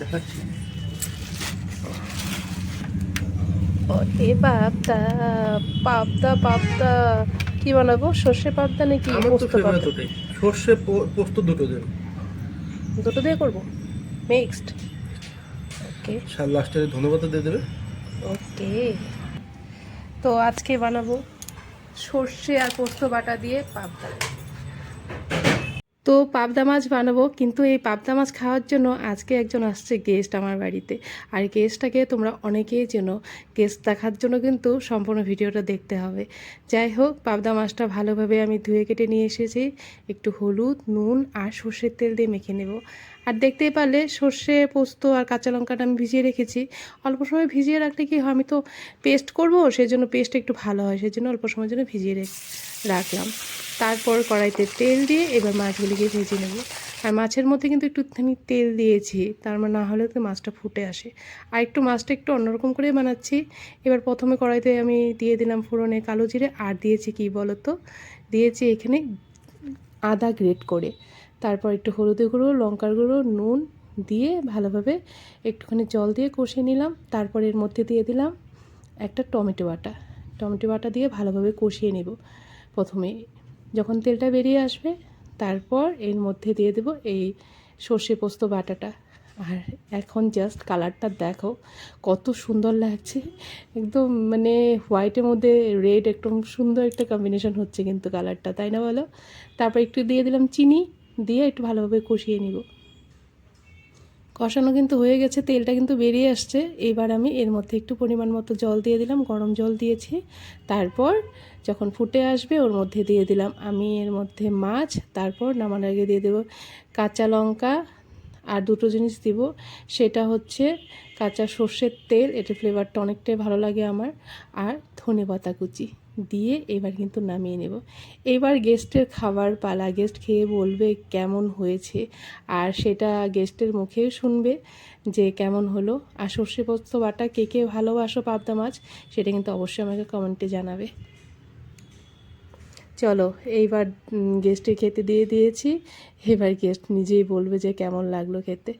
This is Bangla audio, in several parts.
দেখাচ্ছি। এ পাবদা পাবদা পাবদা কি বানাবো? সর্ষে পাবদা নাকি আমার তো পোস্ত ফেভারিট পাবদা? ওটাই, সর্ষে পোস্ত দুটো দেন। দুটো দিয়ে করবো, মিক্সড। ওকে। লাস্টে ধনেপাতা দিয়ে দেবে। ওকে, তো আজকে বানাবো সর্ষে আর পোস্ত বাটা দিয়ে পাবদা। তো পাবদা মাছ বানাবো, কিন্তু এই পাবদা মাছ খাওয়ার জন্য আজকে একজন আসছে গেস্ট আমার বাড়িতে। আর গেস্টটাকে তোমরা অনেকেই চেনো। গেস্ট দেখার জন্য কিন্তু সম্পূর্ণ ভিডিওটা দেখতে হবে। যাই হোক, পাবদা মাছটা ভালোভাবে আমি ধুয়ে কেটে নিয়ে এসেছি। একটু হলুদ, নুন আর সর্ষের তেল দিয়ে মেখে নেব। আর দেখতেই পারলে সর্ষে, পোস্ত আর কাঁচা লঙ্কাটা আমি ভিজিয়ে রেখেছি। অল্প সময় ভিজিয়ে রাখলে কি হয়, আমি তো পেস্ট করবো, সেই জন্য পেস্ট একটু ভালো হয়, সেই জন্য অল্প সময়ের জন্য ভিজিয়ে রাখলাম। তারপর কড়াইতে তেল দিয়ে এবার মাছগুলিকে ভেজে নেব। আর মাছের মধ্যে কিন্তু একটুখানি তেল দিয়েছি, তার মানে না হলে তো মাছটা ফুটে আসে। আর একটু মাছটা একটু অন্যরকম করে বানাচ্ছি। এবার প্রথমে কড়াইতে আমি দিয়ে দিলাম ফোড়নে কালো জিরে, আর দিয়েছি কি বলো তো, দিয়েছি এখানে আদা গ্রেট করে। তারপর একটু হলুদের গুঁড়ো, লঙ্কার গুঁড়ো, নুন দিয়ে ভালোভাবে একটুখানি জল দিয়ে কষিয়ে নিলাম। তারপর এর মধ্যে দিয়ে দিলাম একটা টমেটো বাটা। টমেটো বাটা দিয়ে ভালোভাবে কষিয়ে নেব। প্রথমে যখন তেলটা বেরিয়ে আসবে, তারপর এর মধ্যে দিয়ে দেব এই সর্ষে পোস্ত বাটাটা। আর এখন জাস্ট কালারটা দেখো কত সুন্দর লাগছে, একদম মানে হোয়াইটের মধ্যে রেড, একদম সুন্দর একটা কম্বিনেশন হচ্ছে কিন্তু কালারটা, তাই না বলো? তারপর একটু দিয়ে দিলাম চিনি, দিয়ে একটু ভালোভাবে কষিয়ে নিব। কষানো কিন্তু হয়ে গেছে, তেলটা কিন্তু বেরিয়ে আসছে। এবার আমি এর মধ্যে একটু পরিমাণ মতো জল দিয়ে দিলাম, গরম জল দিয়েছি। তারপর যখন ফুটে আসবে ওর মধ্যে দিয়ে দিলাম আমি এর মধ্যে মাছ। তারপর নামানোর আগে দিয়ে দেবো কাঁচা লঙ্কা, আর দুটো জিনিস দিব, সেটা হচ্ছে কাঁচা সর্ষের তেল, এটা ফ্লেভারটা অনেকটাই ভালো লাগে আমার, আর ধনেপাতা কুচি দিয়ে এবার কিন্তু নামিয়ে নেব। এবার গেস্টের খাবার পালা, গেস্ট খেয়ে বলবে কেমন হয়েছে, আর সেটা গেস্টের মুখেও শুনবে যে কেমন হলো। আর সর্ষে পোস্ত বাটা কে কে ভালোবাসো পাবদা মাছ, সেটা কিন্তু অবশ্যই আমাকে কমেন্টে জানাবে। চলো এইবার গেস্টে খেতে দিয়ে দিয়েছি, এবার গেস্ট নিজেই বলবে যে কেমন লাগলো খেতে।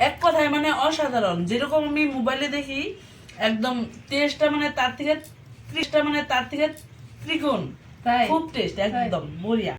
এক কথায় মানে অসাধারণ, যেরকম আমি মোবাইলে দেখি একদম টেস্টটা মানে তার থেকে 30টা মানে তার থেকে ত্রিগুণ, খুব টেস্ট, একদম বঢ়িয়া।